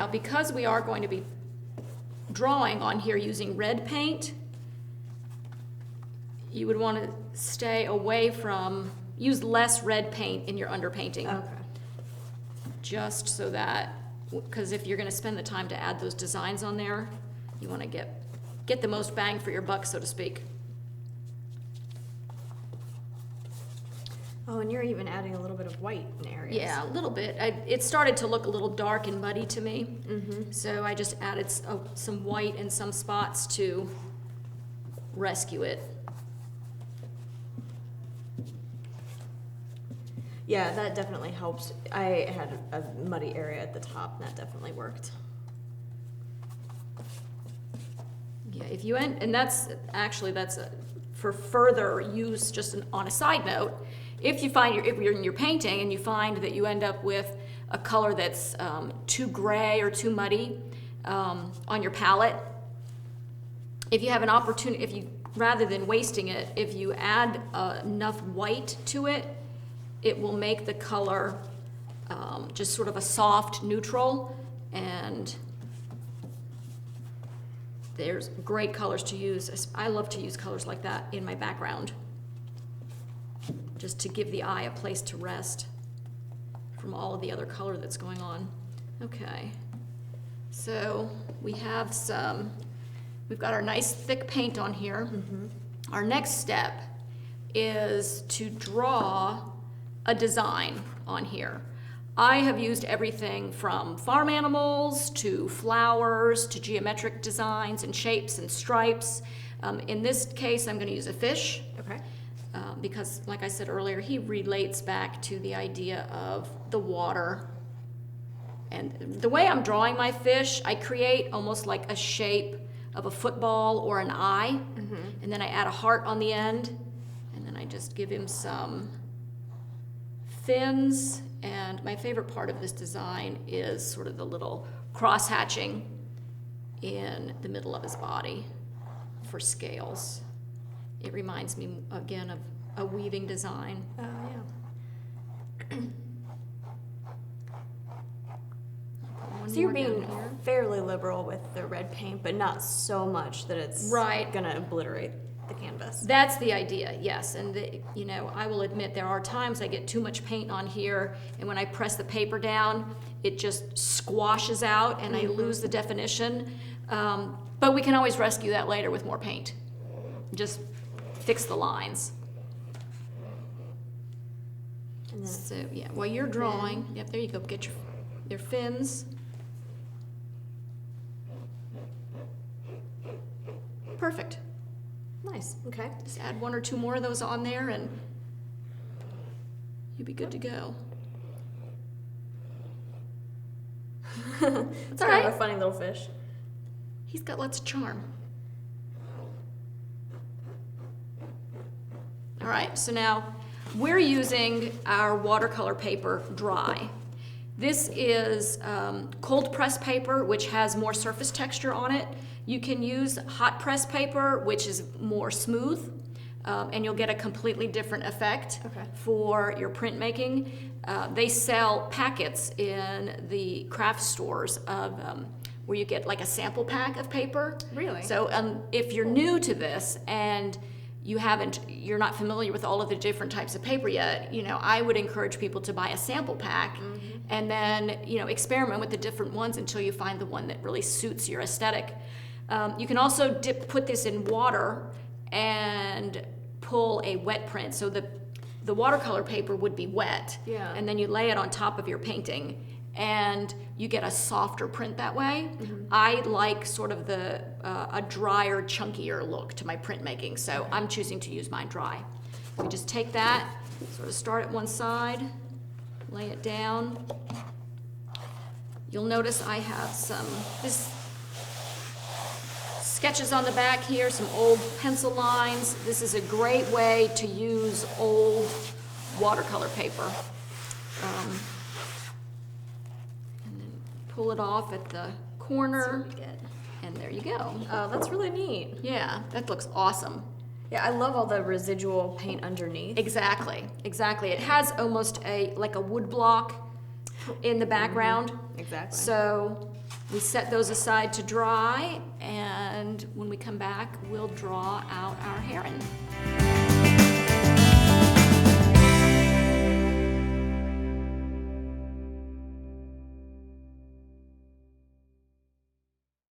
Now, because we are going to be drawing on here using red paint, you would want to stay away from, use less red paint in your underpainting. Okay. Just so that, because if you're going to spend the time to add those designs on there, you want to get the most bang for your buck, so to speak. Oh, and you're even adding a little bit of white in areas. Yeah, a little bit. It started to look a little dark and muddy to me, so I just added some white in some spots to rescue it. Yeah, that definitely helped. I had a muddy area at the top, and that definitely worked. Yeah, if you end, and that's for further use. Just on a side note, if you're in your painting and you find that you end up with a color that's too gray or too muddy on your palette, if you have an opportunity, rather than wasting it, if you add enough white to it, it will make the color just sort of a soft neutral, and there's great colors to use. I love to use colors like that in my background, just to give the eye a place to rest from all of the other color that's going on. Okay, so we've got our nice thick paint on here. Our next step is to draw a design on here. I have used everything from farm animals to flowers to geometric designs and shapes and stripes. In this case, I'm going to use a fish. Okay. Because, like I said earlier, he relates back to the idea of the water. And the way I'm drawing my fish, I create almost like a shape of a football or an eye, and then I add a heart on the end, and then I just give him some fins. And my favorite part of this design is sort of the little cross hatching in the middle of his body for scales. It reminds me again of a weaving design. Oh, yeah. So you're being fairly liberal with the red paint, but not so much that it's gonna obliterate the canvas. That's the idea, yes. And I will admit there are times I get too much paint on here, and when I press the paper down, it just squashes out and I lose the definition. But we can always rescue that later with more paint. Just fix the lines. And then So yeah, while you're drawing, yep, there you go, get your fins. Perfect. nice. Okay. Just add one or two more of those on there and you'll be good to go. It's all kind right. of a funny little fish. He's got lots of charm. All right, so now we're using our watercolor paper dry. This is cold press paper, which has more surface texture on it. You can use hot press paper, which is more smooth, and you'll get a completely different effect for your printmaking. They sell packets in the craft stores of where you get like a sample pack of paper. Really? So if you're new to this and you're not familiar with all of the different types of paper yet, I would encourage people to buy a sample pack and then, experiment with the different ones until you find the one that really suits your aesthetic. You can also put this in water and pull a wet print. So the watercolor paper would be wet, and then you lay it on top of your painting and you get a softer print that way. I like sort of a drier, chunkier look to my printmaking, so I'm choosing to use mine dry. We just take that, sort of start at one side, lay it down. You'll notice I have this sketches on the back here, some old pencil lines. This is a great way to use old watercolor paper. And then pull it off at the corner, and there you go. Oh, that's really neat. Yeah, that looks awesome. Yeah, I love all the residual paint underneath. Exactly. It has almost like a wood block in the background. Exactly. So We set those aside to dry, and when we come back, we'll draw out our heron.